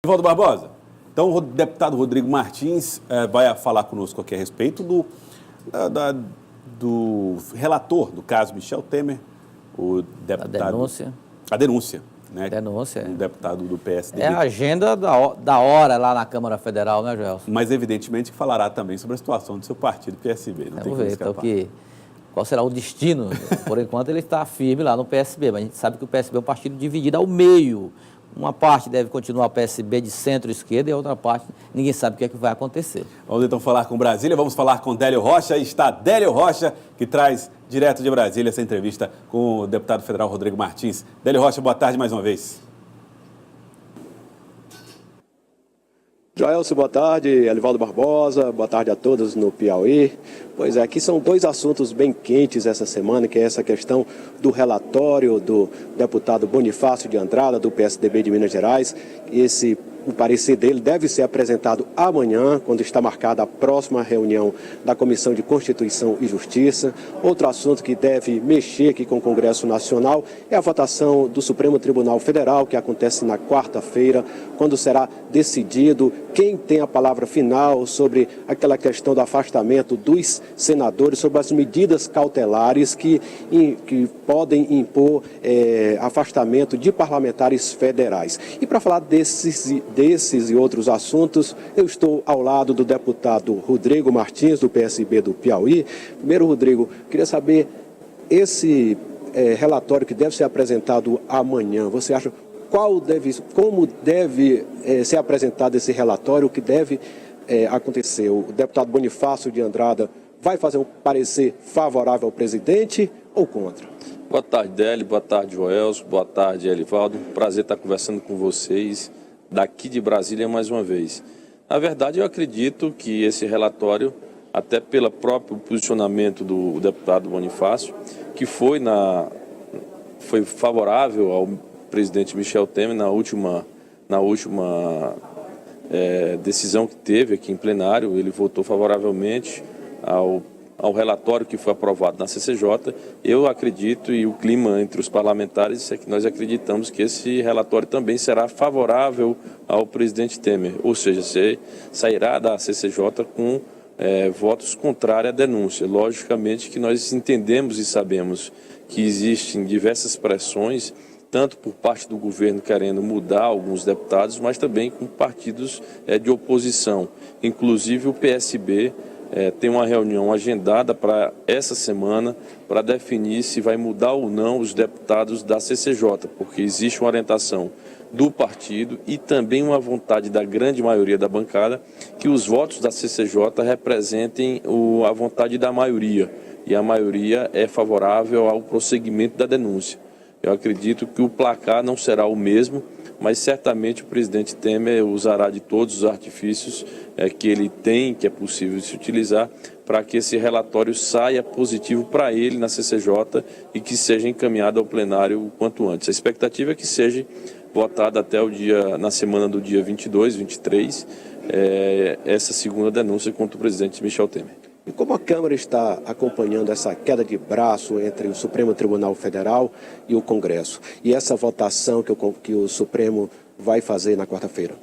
Edivaldo Barbosa, então o deputado Rodrigo Martins vai falar conosco aqui a respeito do relator do caso Michel Temer, o deputado... A denúncia. Né? Denúncia. Um deputado do PSDB. É a agenda da hora lá na Câmara Federal, né, Gelson? Mas, evidentemente, que falará também sobre a situação do seu partido, PSB. Não tem como escapar. Então, qual será o destino? Por enquanto, ele está firme lá no PSB, mas a gente sabe que o PSB é um partido dividido ao meio. Uma parte deve continuar PSB de centro-esquerda e a outra parte, ninguém sabe o que é que vai acontecer. Vamos então falar com Brasília, vamos falar com Délio Rocha. Aí está Délio Rocha, que traz direto de Brasília essa entrevista com o deputado federal Rodrigo Martins. Délio Rocha, boa tarde mais uma vez. Joelson, boa tarde. Elivaldo Barbosa, boa tarde a todos no Piauí. Pois é, aqui são dois assuntos bem quentes essa semana, que é essa questão do relatório do deputado Bonifácio de Andrada, do PSDB de Minas Gerais. O parecer dele deve ser apresentado amanhã, quando está marcada a próxima reunião da Comissão de Constituição e Justiça. Outro assunto que deve mexer aqui com o Congresso Nacional é a votação do Supremo Tribunal Federal, que acontece na quarta-feira, quando será decidido quem tem a palavra final sobre aquela questão do afastamento dos senadores, sobre as medidas cautelares que podem impor afastamento de parlamentares federais. E para falar desses e outros assuntos, eu estou ao lado do deputado Rodrigo Martins, do PSB do Piauí. Primeiro, Rodrigo, queria saber esse relatório que deve ser apresentado amanhã. Você acha como deve ser apresentado esse relatório, o que deve acontecer? O deputado Bonifácio de Andrada vai fazer um parecer favorável ao presidente ou contra? Boa tarde, Délio. Boa tarde, Joelson. Boa tarde, Elivaldo. Prazer estar conversando com vocês daqui de Brasília mais uma vez. Na verdade, eu acredito que esse relatório, até pelo próprio posicionamento do deputado Bonifácio, que foi favorável ao presidente Michel Temer na última decisão que teve aqui em plenário. Ele votou favoravelmente ao relatório que foi aprovado na CCJ. Eu acredito, e o clima entre os parlamentares é que nós acreditamos que esse relatório também será favorável ao presidente Temer, ou seja, sairá da CCJ com votos contrários à denúncia. Logicamente que nós entendemos e sabemos que existem diversas pressões, tanto por parte do governo querendo mudar alguns deputados, mas também com partidos de oposição. Inclusive o PSB tem uma reunião agendada para essa semana para definir se vai mudar ou não os deputados da CCJ, porque existe uma orientação do partido e também uma vontade da grande maioria da bancada que os votos da CCJ representem a vontade da maioria, e a maioria é favorável ao prosseguimento da denúncia. Eu acredito que o placar não será o mesmo, mas certamente o presidente Temer usará de todos os artifícios que ele tem, que é possível se utilizar, para que esse relatório saia positivo para ele na CCJ e que seja encaminhado ao plenário o quanto antes. A expectativa é que seja votada até na semana do dia 22, 23, essa segunda denúncia contra o presidente Michel Temer. E como a Câmara está acompanhando essa queda de braço entre o Supremo Tribunal Federal e o Congresso? E essa votação que o Supremo vai fazer na quarta-feira?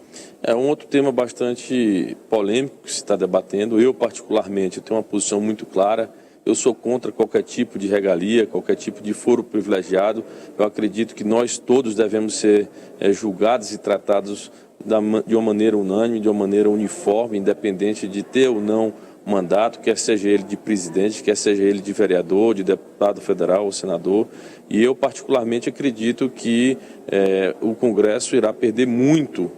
É um outro tema bastante polêmico que se está debatendo. Eu, particularmente, tenho uma posição muito clara. Eu sou contra qualquer tipo de regalia, qualquer tipo de foro privilegiado. Eu acredito que nós todos devemos ser julgados e tratados de uma maneira unânime, de uma maneira uniforme, independente de ter ou não mandato, quer seja ele de presidente, quer seja ele de vereador, de deputado federal ou senador. E eu particularmente acredito que o Congresso irá perder muito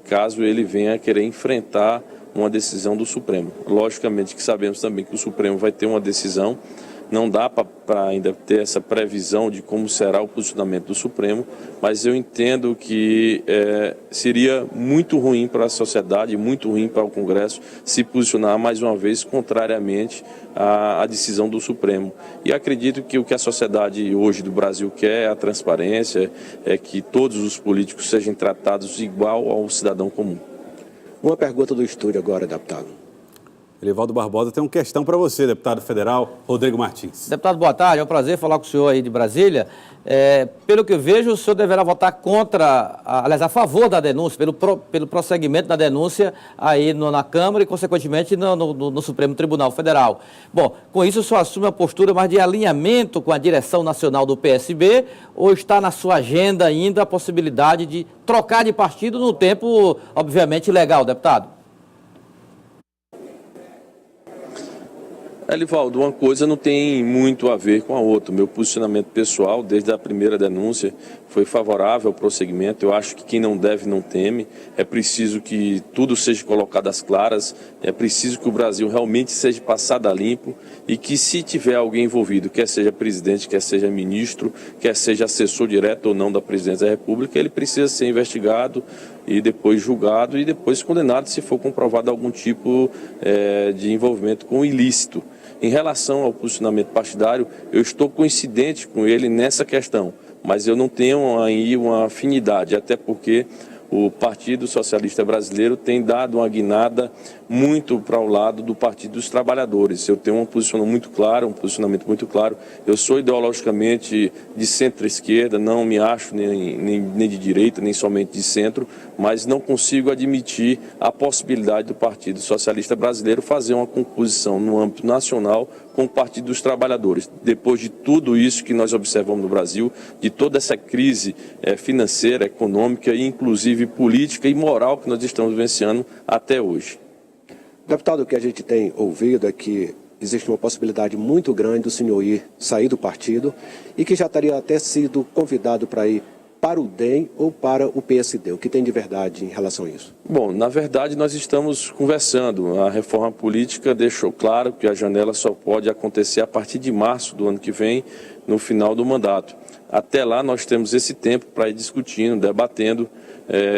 caso ele venha a querer enfrentar uma decisão do Supremo. Logicamente que sabemos também que o Supremo vai ter uma decisão. Não dá para ainda ter essa previsão de como será o posicionamento do Supremo, mas eu entendo que seria muito ruim para a sociedade, muito ruim para o Congresso se posicionar mais uma vez contrariamente à decisão do Supremo. E acredito que o que a sociedade hoje do Brasil quer é a transparência, é que todos os políticos sejam tratados igual ao cidadão comum. Uma pergunta do estúdio agora, deputado. Elivaldo Barbosa tem uma questão para você, deputado federal Rodrigo Martins. Deputado, boa tarde. É um prazer falar com o senhor aí de Brasília. Pelo que eu vejo, o senhor deverá votar contra, aliás, a favor da denúncia, pelo prosseguimento da denúncia aí na Câmara e, consequentemente, no Supremo Tribunal Federal. Bom, com isso, o senhor assume uma postura mais de alinhamento com a direção nacional do PSB ou está na sua agenda ainda a possibilidade de trocar de partido no tempo, obviamente, legal, deputado? Elivaldo, uma coisa não tem muito a ver com a outra. Meu posicionamento pessoal, desde a primeira denúncia, foi favorável ao prosseguimento. Eu acho que quem não deve não teme. É preciso que tudo seja colocado às claras. É preciso que o Brasil realmente seja passado a limpo e que, se tiver alguém envolvido, quer seja presidente, quer seja ministro, quer seja assessor direto ou não da presidência da República, ele precisa ser investigado e depois julgado e depois condenado se for comprovado algum tipo de envolvimento com o ilícito. Em relação ao posicionamento partidário, eu estou coincidente com ele nessa questão, mas eu não tenho aí uma afinidade, até porque o Partido Socialista Brasileiro tem dado uma guinada muito para o lado do Partido dos Trabalhadores. Eu tenho um posicionamento muito claro. Eu sou ideologicamente de centro-esquerda, não me acho nem de direita, nem somente de centro, mas não consigo admitir a possibilidade do Partido Socialista Brasileiro fazer uma composição no âmbito nacional com o Partido dos Trabalhadores. Depois de tudo isso que nós observamos no Brasil, de toda essa crise financeira, econômica e inclusive política e moral que nós estamos vivenciando até hoje. Deputado, o que a gente tem ouvido é que existe uma possibilidade muito grande do senhor sair do partido e que já teria até sido convidado para ir para o DEM ou para o PSD. O que tem de verdade em relação a isso? Bom, na verdade nós estamos conversando. A reforma política deixou claro que a janela só pode acontecer a partir de março do ano que vem, no final do mandato. Até lá nós temos esse tempo para ir discutindo, debatendo.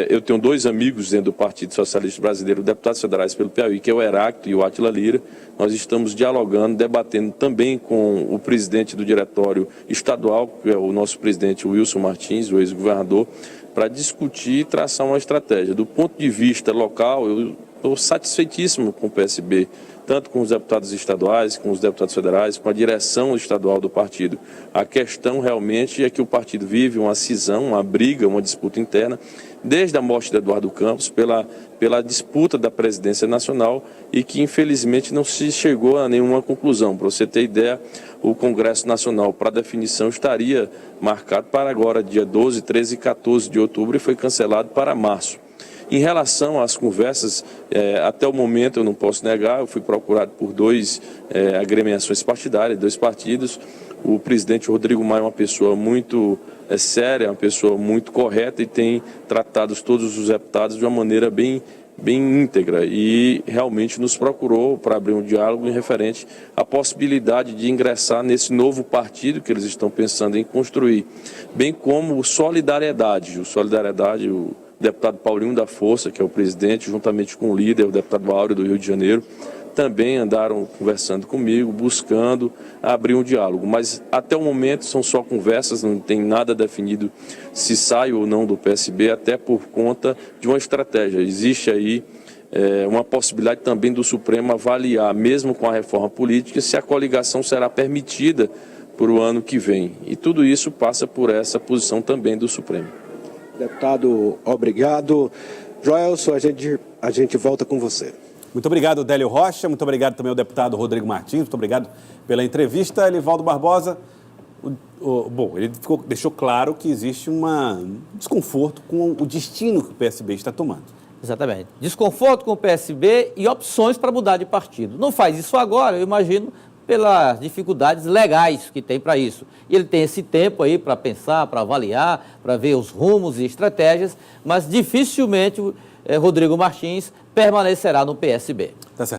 Eu tenho dois amigos dentro do Partido Socialista Brasileiro, deputados federais pelo Piauí, que é o Heráclito e o Átila Lira. Nós estamos dialogando, debatendo também com o presidente do diretório estadual, que é o nosso presidente Wilson Martins, o ex-governador, para discutir e traçar uma estratégia. Do ponto de vista local, eu estou satisfeitíssimo com o PSB, tanto com os deputados estaduais, com os deputados federais, com a direção estadual do partido. A questão realmente é que o partido vive uma cisão, uma briga, uma disputa interna, desde a morte de Eduardo Campos, pela disputa da presidência nacional e que infelizmente não se chegou a nenhuma conclusão. Para você ter ideia, o Congresso Nacional para definição estaria marcado para agora, dia 12, 13 e 14 de outubro, e foi cancelado para março. Em relação às conversas, até o momento eu não posso negar, eu fui procurado por duas agremiações partidárias, dois partidos. O presidente Rodrigo Maia é uma pessoa muito séria, uma pessoa muito correta e tem tratado todos os deputados de uma maneira bem íntegra e realmente nos procurou para abrir um diálogo em referente à possibilidade de ingressar nesse novo partido que eles estão pensando em construir, bem como o Solidariedade. O deputado Paulinho da Força, que é o presidente, juntamente com o líder, o deputado Áureo do Rio de Janeiro, também andaram conversando comigo, buscando abrir um diálogo. Mas até o momento são só conversas, não tem nada definido se sai ou não do PSB, até por conta de uma estratégia. Existe aí uma possibilidade também do Supremo avaliar, mesmo com a reforma política, se a coligação será permitida para o ano que vem. E tudo isso passa por essa posição também do Supremo. Deputado, obrigado. Joelson, a gente volta com você. Muito obrigado, Délio Rocha. Muito obrigado também ao deputado Rodrigo Martins. Muito obrigado pela entrevista. Elivaldo Barbosa, ele deixou claro que existe um desconforto com o destino que o PSB está tomando. Exatamente. Desconforto com o PSB e opções para mudar de partido. Não faz isso agora, eu imagino, pelas dificuldades legais que tem para isso. E ele tem esse tempo aí para pensar, para avaliar, para ver os rumos e estratégias, mas dificilmente Rodrigo Martins permanecerá no PSB. Tá certo.